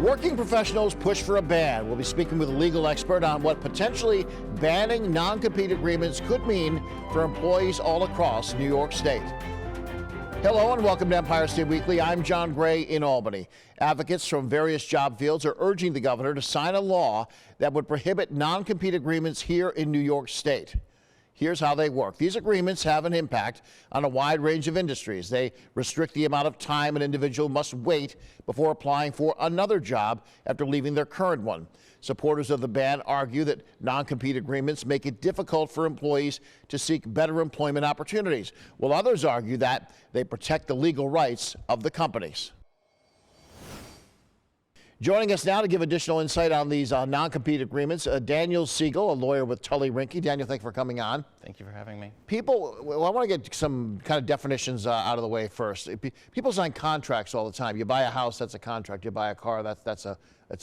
Working professionals push for a ban. We'll be speaking with a legal expert on what potentially banning non-compete agreements could mean for employees all across New York State. Hello and welcome to Empire State Weekly. I'm John Gray in Albany. Advocates from various job fields are urging the governor to sign a law that would prohibit non-compete agreements here in New York State. Here's how they work. These agreements have an impact on a wide range of industries. They restrict the amount of time an individual must wait before applying for another job after leaving their current one. Supporters of the ban argue that non-compete agreements make it difficult for employees to seek better employment opportunities, while others argue that they protect the legal rights of the companies. Joining us now to give additional insight on these non-compete agreements, Daniel Siegel, a lawyer with Tully Rinke. Daniel, thank you for coming on. Thank you for having me. Well, I want to get some kind of definitions out of the way first. People sign contracts all the time. You buy a house, that's a contract. You buy a car, that's a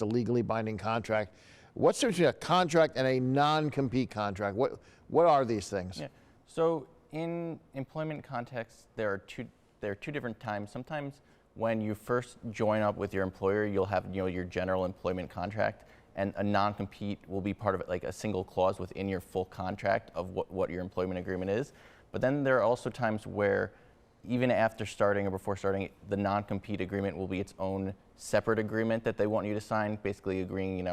legally binding contract. What's the difference between a contract and a non-compete contract? What are these things? Yeah. So in employment context, there are two different times. Sometimes when you first join up with your employer, you'll have your general employment contract, and a non-compete will be part of it, like a single clause within your full contract of what your employment agreement is. But then there are also times where even after starting or before starting, the non-compete agreement will be its own separate agreement that they want you to sign, basically agreeing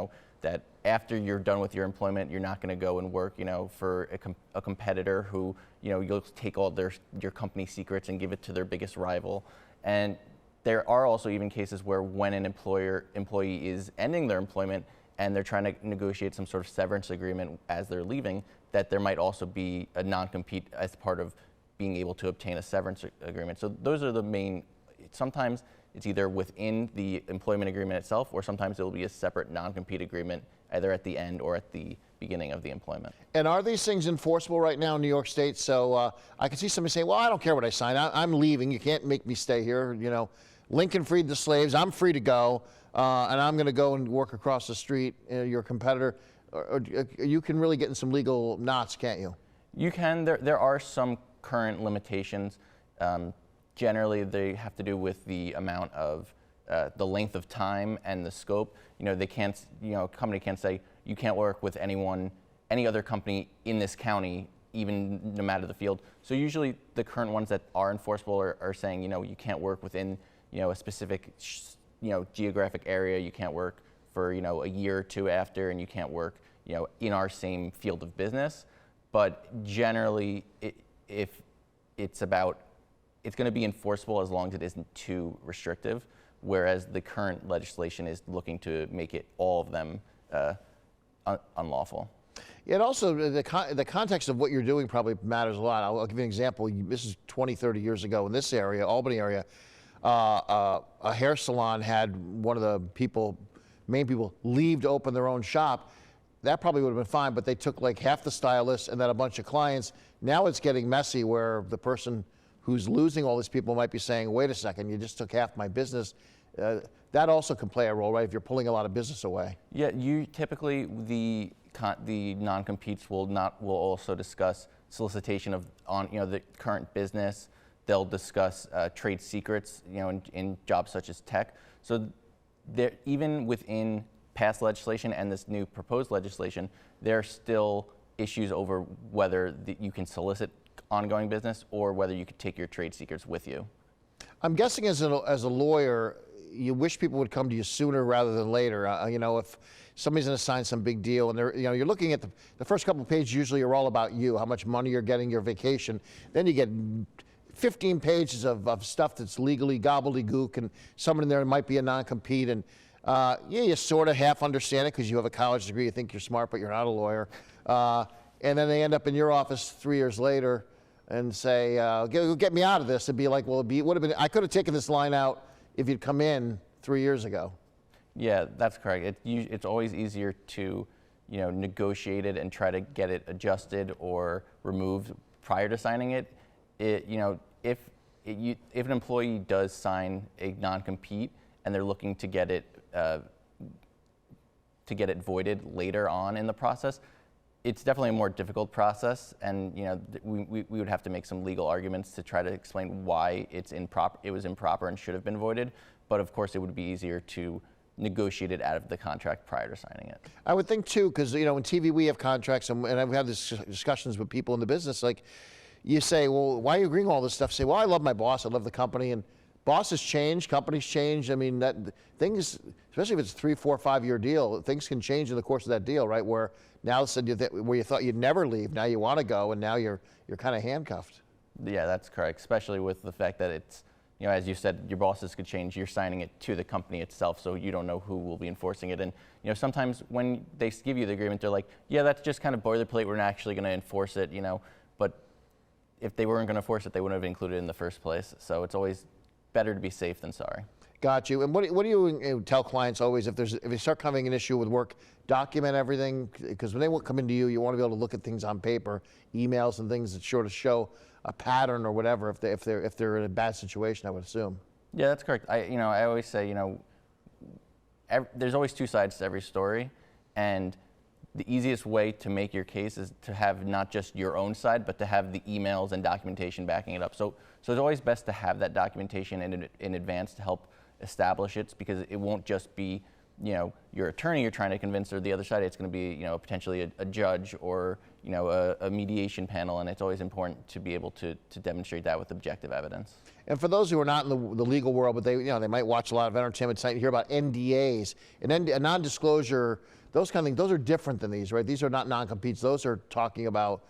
that after you're done with your employment, you're not going to go and work for a competitor who you'll take all your company secrets and give it to their biggest rival. And there are also even cases where when an employee is ending their employment and they're trying to negotiate some sort of severance agreement as they're leaving, that there might also be a non-compete as part of being able to obtain a severance agreement. So those are the main. Sometimes it's either within the employment agreement itself, or sometimes it will be a separate non-compete agreement either at the end or at the beginning of the employment. And are these things enforceable right now in New York State? So I can see somebody saying, well, I don't care what I sign. I'm leaving. You can't make me stay here. Lincoln freed the slaves. I'm free to go, and I'm going to go and work across the street. Your competitor, you can really get in some legal knots, can't you? You can. There are some current limitations. Generally, they have to do with the amount of the length of time and the scope. They can't. A company can't say you can't work with any other company in this county, even no matter the field. So usually, the current ones that are enforceable are saying you can't work within a specific geographic area. You can't work for a year or two after, and you can't work in our same field of business. But generally, if it's going to be enforceable as long as it isn't too restrictive, whereas the current legislation is looking to make it all of them unlawful. And also, the context of what you're doing probably matters a lot. I'll give you an example. This is 20, 30 years ago in this area, Albany area. A hair salon had one of the main people leave to open their own shop. That probably would have been fine, but they took like half the stylists and then a bunch of clients. Now it's getting messy where the person who's losing all these people might be saying, wait a second, you just took half my business. That also can play a role, right, if you're pulling a lot of business away. Yeah, typically the non-competes will also discuss solicitation of the current business. They'll discuss trade secrets, in jobs such as tech. So even within past legislation and this new proposed legislation, there are still issues over whether you can solicit ongoing business or whether you could take your trade secrets with you. I'm guessing as a lawyer, you wish people would come to you sooner rather than later. If somebody's going to sign some big deal, and you're looking at the first couple of pages usually are all about you, how much money you're getting, your vacation. Then you get 15 pages of stuff that's legally gobbledygook, and someone in there might be a non-compete, and you sort of half understand it because you have a college degree, you think you're smart, but you're not a lawyer. And then they end up in your office 3 years later and say, get me out of this. It'd be like, well, it would have been, I could have taken this line out if you'd come in 3 years ago. Yeah, that's correct. It's always easier to negotiate it and try to get it adjusted or removed prior to signing it. If an employee does sign a non-compete and they're looking to get it voided later on in the process, it's definitely a more difficult process, and we would have to make some legal arguments to try to explain why it was improper and should have been voided. But of course, it would be easier to negotiated out of the contract prior to signing it. I would think too, because in TV we have contracts, and I've had this discussions with people in the business. Like, you say, well, why are you agreeing to all this stuff? Say, well, I love my boss, I love the company, and bosses change, companies change. I mean, that things, especially if it's a 3, 4, 5 year deal, things can change in the course of that deal, right? Where now where you thought you'd never leave, now you want to go, and now you're kind of handcuffed. Yeah, that's correct. Especially with the fact that it's, as you said, your bosses could change. You're signing it to the company itself, so you don't know who will be enforcing it. And sometimes when they give you the agreement, they're like, yeah, that's just kind of boilerplate. We're not actually going to enforce it, But if they weren't going to enforce it, they wouldn't have included it in the first place. So it's always better to be safe than sorry. Got you. And what do you tell clients always if they start having an issue with work? Document everything, because when they come into you, you want to be able to look at things on paper, emails and things that sort of show a pattern or whatever. If they're in a bad situation, I would assume. Yeah, that's correct. I always say there's always two sides to every story, and the easiest way to make your case is to have not just your own side, but to have the emails and documentation backing it up. So it's always best to have that documentation in advance to help establish it, because it won't just be your attorney you're trying to convince, or the other side. It's going to be potentially a judge or a mediation panel, and it's always important to be able to demonstrate that with objective evidence. And for those who are not in the legal world, but they might watch a lot of entertainment tonight and hear about NDAs and a non-disclosure, those kind of things. Those are different than these, right? These are not non-competes. Those are talking about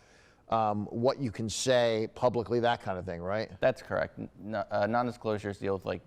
what you can say publicly, that kind of thing, right? That's correct. Non-disclosures deal with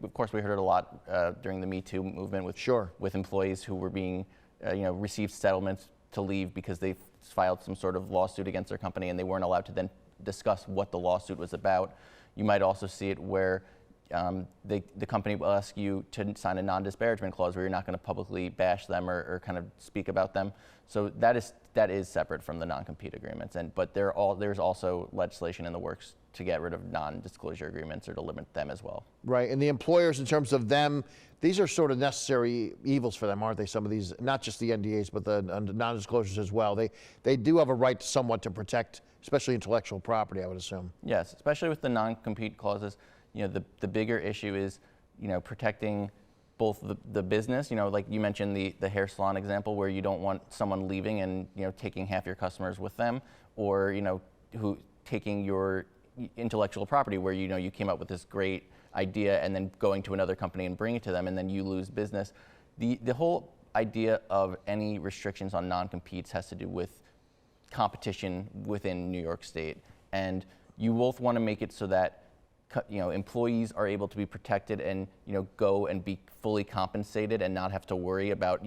of course we heard it a lot during the Me Too movement with employees who were being received settlements to leave because they filed some sort of lawsuit against their company, and they weren't allowed to then discuss what the lawsuit was about. You might also see it where the company will ask you to sign a non-disparagement clause where you're not going to publicly bash them or kind of speak about them. So that is separate from the non-compete agreements. But there's also legislation in the works to get rid of non-disclosure agreements or to limit them as well. Right, and the employers, in terms of them, these are sort of necessary evils for them, aren't they? Some of these, not just the NDAs, but the non-disclosures as well. They do have a right somewhat to protect, especially intellectual property, I would assume. Yes, especially with the non-compete clauses. The bigger issue is, protecting both the business, like you mentioned the hair salon example, where you don't want someone leaving and, taking half your customers with them, or, who taking your intellectual property where, you came up with this great idea and then going to another company and bring it to them, and then you lose business. The whole idea of any restrictions on non-competes has to do with competition within New York State. And you both want to make it so that employees are able to be protected and go and be fully compensated and not have to worry about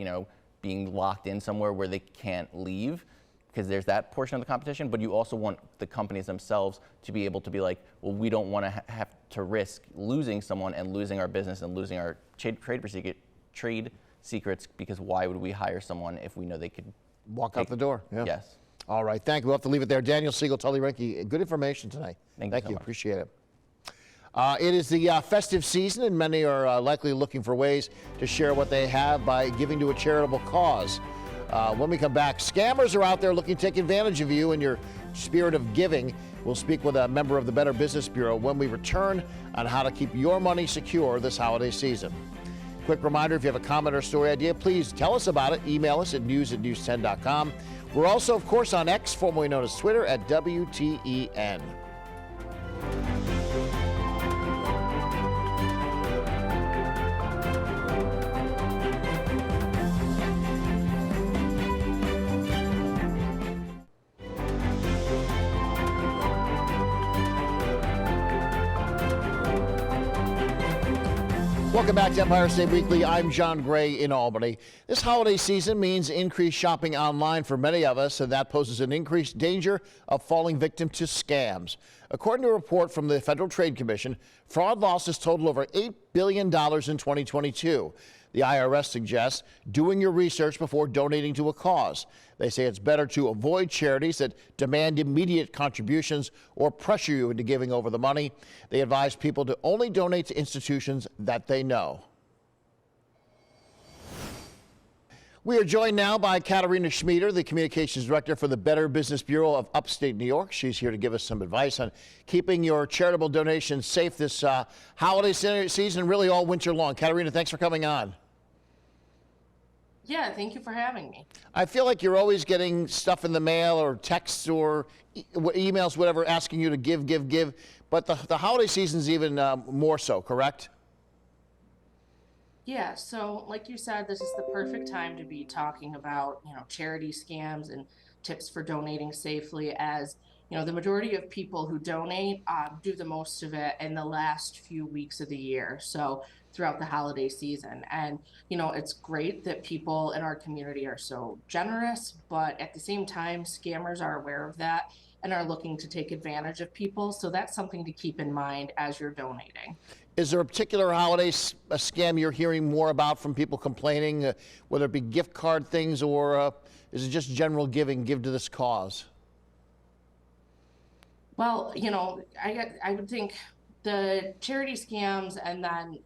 being locked in somewhere where they can't leave, because there's that portion of the competition. But you also want the companies themselves to be able to be like, well, we don't want to have to risk losing someone and losing our business and losing our trade secrets, because why would we hire someone if we know they could walk out the door? Yeah. Yes. All right, thank you. We'll have to leave it there. Daniel Siegel, Tully Rinke, good information tonight. Thank you so much. Appreciate it. It is the festive season, and many are likely looking for ways to share what they have by giving to a charitable cause. When we come back, scammers are out there looking to take advantage of you and your spirit of giving. We'll speak with a member of the Better Business Bureau when we return on how to keep your money secure this holiday season. Quick reminder, if you have a comment or story idea, please tell us about it. Email us at news@news10.com. We're also, of course, on X, formerly known as Twitter, at WTEN. Welcome back to Empire State Weekly. I'm John Gray in Albany. This holiday season means increased shopping online for many of us, and that poses an increased danger of falling victim to scams. According to a report from the Federal Trade Commission, fraud losses total over $8 billion in 2022. The IRS suggests doing your research before donating to a cause. They say it's better to avoid charities that demand immediate contributions or pressure you into giving over the money. They advise people to only donate to institutions that they know. We are joined now by Katarina Schmieder, the Communications Director for the Better Business Bureau of Upstate New York. She's here to give us some advice on keeping your charitable donations safe this holiday season and really all winter long. Katarina, thanks for coming on. Yeah, thank you for having me. I feel like you're always getting stuff in the mail or texts or emails, whatever, asking you to give, give, give. But the holiday season's even more so, correct? Yeah, so like you said, this is the perfect time to be talking about, charity scams and tips for donating safely as, the majority of people who donate do the most of it in the last few weeks of the year. So throughout the holiday season. And, it's great that people in our community are so generous, but at the same time, scammers are aware of that and are looking to take advantage of people. So that's something to keep in mind as you're donating. Is there a particular holiday a scam you're hearing more about from people complaining, whether it be gift card things or is it just general giving, give to this cause? Well, I would think the charity scams and then,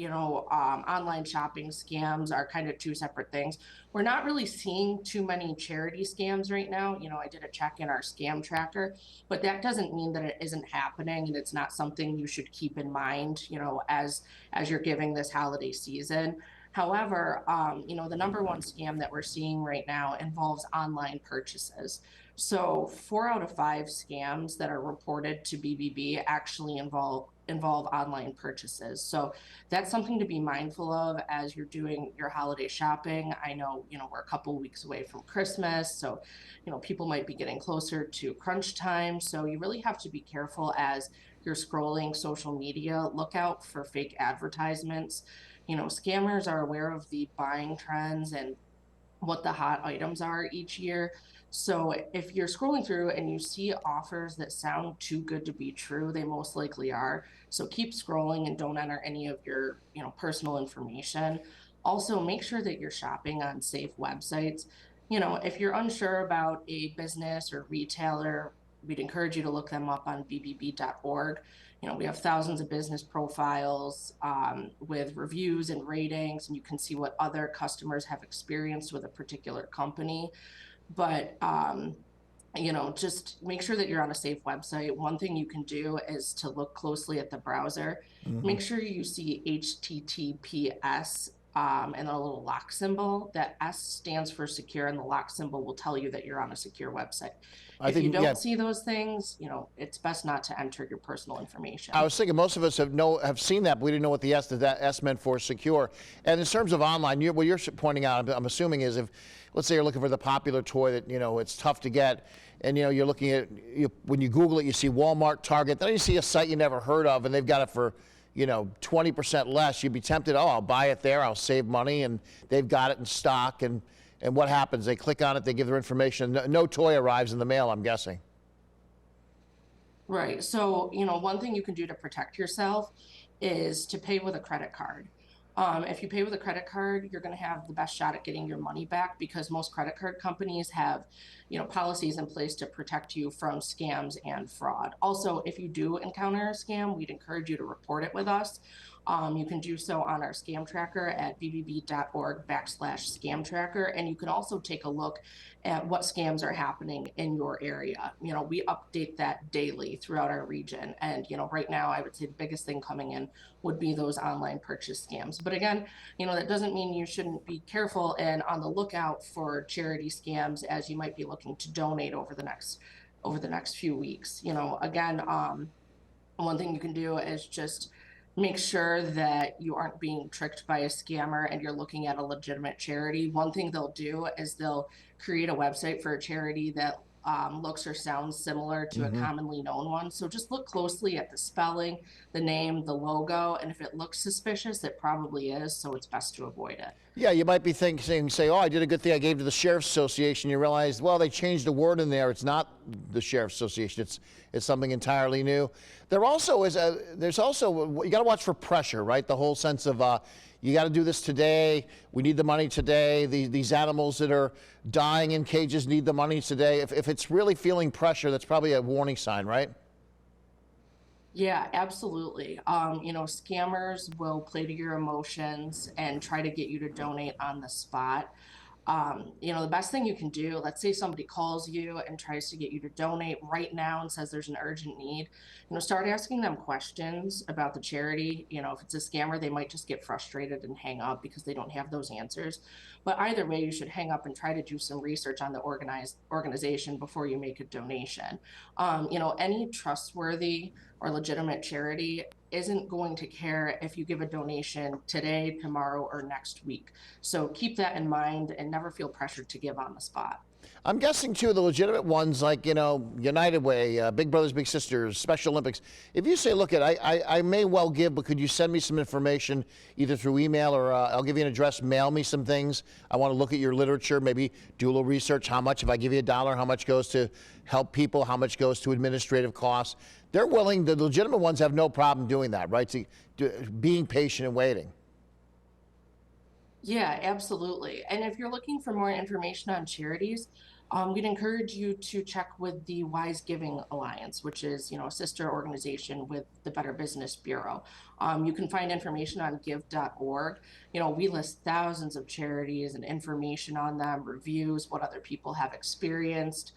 online shopping scams are kind of two separate things. We're not really seeing too many charity scams right now. I did a check in our scam tracker, but that doesn't mean that it isn't happening and it's not something you should keep in mind, as you're giving this holiday season. However, the number one scam that we're seeing right now involves online purchases. So 4 out of 5 scams that are reported to BBB actually involve online purchases. So that's something to be mindful of as you're doing your holiday shopping. I know, we're a couple weeks away from Christmas, so people might be getting closer to crunch time. So you really have to be careful as you're scrolling social media. Look out for fake advertisements. Scammers are aware of the buying trends and what the hot items are each year. So if you're scrolling through and you see offers that sound too good to be true, they most likely are. So keep scrolling and don't enter any of your, personal information. Also, make sure that you're shopping on safe websites. If you're unsure about a business or retailer, we'd encourage you to look them up on bbb.org. We have thousands of business profiles with reviews and ratings, and you can see what other customers have experienced with a particular company. But just make sure that you're on a safe website. One thing you can do is to look closely at the browser. Make sure you see HTTPS and a little lock symbol. That S stands for secure, and the lock symbol will tell you that you're on a secure website. I If you think, yeah, don't see those things, it's best not to enter your personal information. I was thinking most of us have seen that, but we didn't know what the S meant for secure. And in terms of online, what you're pointing out, I'm assuming, is if, let's say, you're looking for the popular toy that it's tough to get, and you're looking at when you Google it, you see Walmart, Target, then you see a site you never heard of, and they've got it for 20% less. You'd be tempted, oh, I'll buy it there, I'll save money, and they've got it in stock. And what happens? They click on it, they give their information. No toy arrives in the mail, I'm guessing. Right. So, one thing you can do to protect yourself is to pay with a credit card. If you pay with a credit card, you're going to have the best shot at getting your money back because most credit card companies have, policies in place to protect you from scams and fraud. Also, if you do encounter a scam, we'd encourage you to report it with us. You can do so on our scam tracker at bbb.org/scam tracker. And you can also take a look at what scams are happening in your area. We update that daily throughout our region. And, right now, I would say the biggest thing coming in would be those online purchase scams. But again, that doesn't mean you shouldn't be careful and on the lookout for charity scams as you might be looking to donate over the next few weeks. Again, one thing you can do is just make sure that you aren't being tricked by a scammer and you're looking at a legitimate charity. One thing they'll do is they'll create a website for a charity that looks or sounds similar to a commonly known one. So just look closely at the spelling, the name, the logo, and if it looks suspicious, it probably is. So it's best to avoid it. Yeah, you might be thinking, say, oh, I did a good thing, I gave to the Sheriff's Association. You realize, well, they changed the word in there. It's not the Sheriff's Association. It's something entirely new. There's also you got to watch for pressure, right? The whole sense of you got to do this today. We need the money today. These animals that are dying in cages need the money today. If it's really feeling pressure, that's probably a warning sign, right? Yeah, absolutely. Scammers will play to your emotions and try to get you to donate on the spot. The best thing you can do, let's say somebody calls you and tries to get you to donate right now and says there's an urgent need, start asking them questions about the charity. If it's a scammer, they might just get frustrated and hang up because they don't have those answers. But either way, you should hang up and try to do some research on the organization before you make a donation. Any trustworthy or legitimate charity isn't going to care if you give a donation today, tomorrow, or next week. So keep that in mind and never feel pressured to give on the spot. I'm guessing, too, the legitimate ones like, United Way, Big Brothers Big Sisters, Special Olympics. If you say, look, I may well give, but could you send me some information either through email or I'll give you an address, mail me some things. I want to look at your literature, maybe do a little research. How much, if I give you $1, how much goes to help people? How much goes to administrative costs? They're willing, the legitimate ones have no problem doing that, right? Being patient and waiting. Yeah, absolutely. And if you're looking for more information on charities, we'd encourage you to check with the Wise Giving Alliance, which is, a sister organization with the Better Business Bureau. You can find information on give.org. We list thousands of charities and information on them, reviews, what other people have experienced.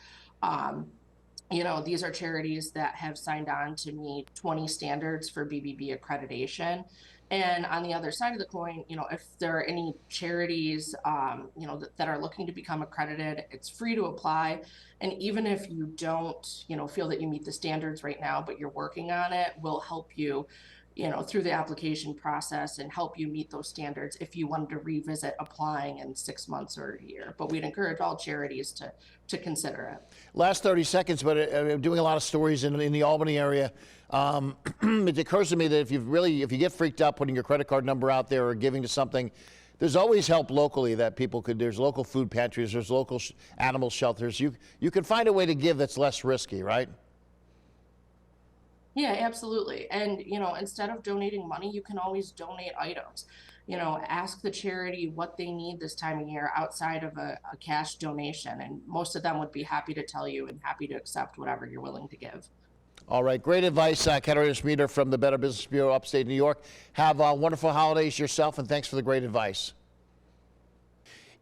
These are charities that have signed on to meet 20 standards for BBB accreditation. And on the other side of the coin, if there are any charities, that are looking to become accredited, it's free to apply. And even if you don't, feel that you meet the standards right now, but you're working on it, we'll help you, through the application process and help you meet those standards if you wanted to revisit applying in 6 months or a year. But we'd encourage all charities to consider it. Last 30 seconds, but I'm doing a lot of stories in the Albany area. It occurs to me that if you get freaked out putting your credit card number out there or giving to something, there's always help locally that people could. There's local food pantries, there's local animal shelters. You can find a way to give that's less risky, right? Yeah, absolutely. And, instead of donating money, you can always donate items. Ask the charity what they need this time of year outside of a cash donation. And most of them would be happy to tell you and happy to accept whatever you're willing to give. All right, great advice, Katarina Schmieder from the Better Business Bureau, upstate New York. Have wonderful holidays yourself, and thanks for the great advice.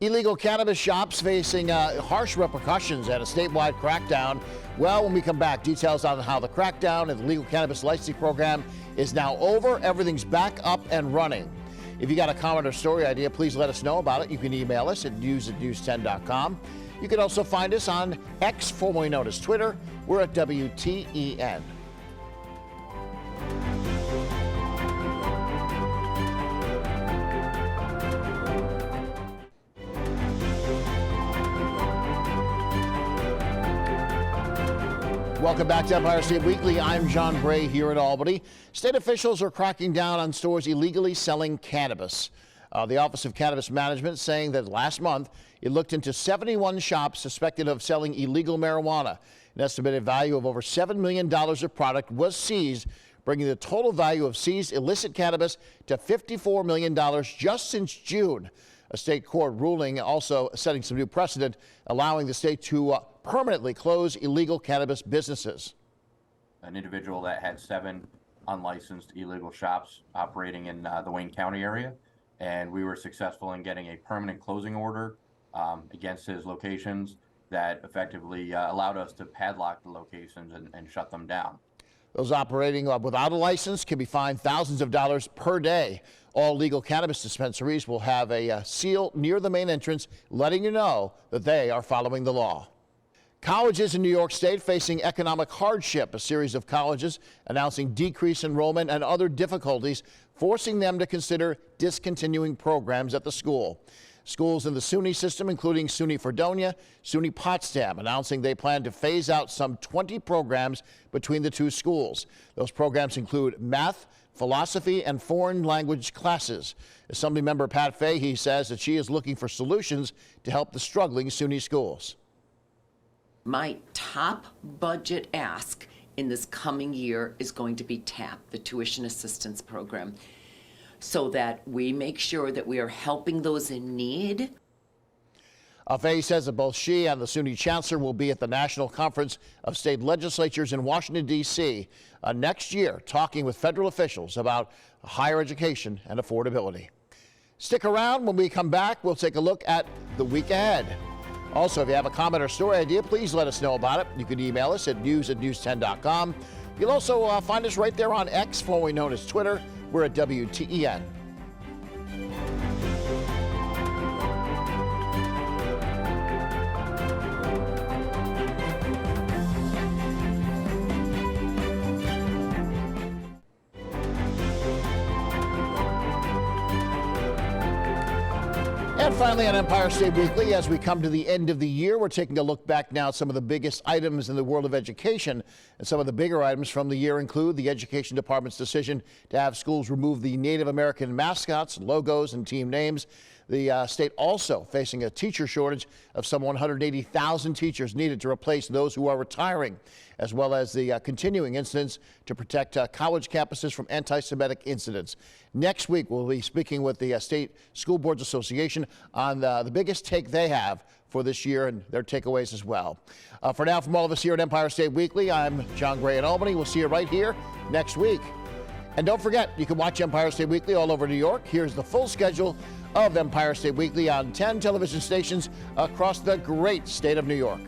Illegal cannabis shops facing harsh repercussions at a statewide crackdown. Well, when we come back, details on how the crackdown and the legal cannabis licensing program is now over. Everything's back up and running. If you got a comment or story idea, please let us know about it. You can email us at news@news10.com. You can also find us on X, formerly known as Twitter. We're at WTEN. Welcome back to Empire State Weekly. I'm John Bray here in Albany. State officials are cracking down on stores illegally selling cannabis. The Office of Cannabis Management saying that last month it looked into 71 shops suspected of selling illegal marijuana. An estimated value of over $7 million of product was seized, bringing the total value of seized illicit cannabis to $54 million just since June. A state court ruling also setting some new precedent, allowing the state to permanently close illegal cannabis businesses. An individual that had 7 unlicensed illegal shops operating in the Wayne County area, and we were successful in getting a permanent closing order against his locations that effectively allowed us to padlock the locations and shut them down. Those operating without a license can be fined thousands of dollars per day. All legal cannabis dispensaries will have a seal near the main entrance letting you know that they are following the law. Colleges in New York State facing economic hardship. A series of colleges announcing decreased enrollment and other difficulties, forcing them to consider discontinuing programs at the school. Schools in the SUNY system, including SUNY Fredonia, SUNY Potsdam, announcing they plan to phase out some 20 programs between the two schools. Those programs include math, philosophy, and foreign language classes. Assemblymember Pat Fahey says that she is looking for solutions to help the struggling SUNY schools. My top budget ask in this coming year is going to be TAP, the Tuition Assistance Program, so that we make sure that we are helping those in need. Fahey says that both she and the SUNY chancellor will be at the National Conference of State Legislatures in Washington, D.C. Next year, talking with federal officials about higher education and affordability. Stick around. When we come back, we'll take a look at the week ahead. Also, if you have a comment or story idea, please let us know about it. You can email us at news@news10.com. You'll also find us right there on X, formerly known as Twitter. We're at WTEN. And finally on Empire State Weekly, as we come to the end of the year, we're taking a look back now at some of the biggest items in the world of education. And some of the bigger items from the year include the Education Department's decision to have schools remove the Native American mascots, logos, and team names. The state also facing a teacher shortage of some 180,000 teachers needed to replace those who are retiring, as well as the continuing incidents to protect college campuses from anti-Semitic incidents. Next week, we'll be speaking with the State School Boards Association on the biggest take they have for this year and their takeaways as well. For now, from all of us here at Empire State Weekly, I'm John Gray in Albany. We'll see you right here next week. And don't forget, you can watch Empire State Weekly all over New York. Here's the full schedule of Empire State Weekly on 10 television stations across the great state of New York.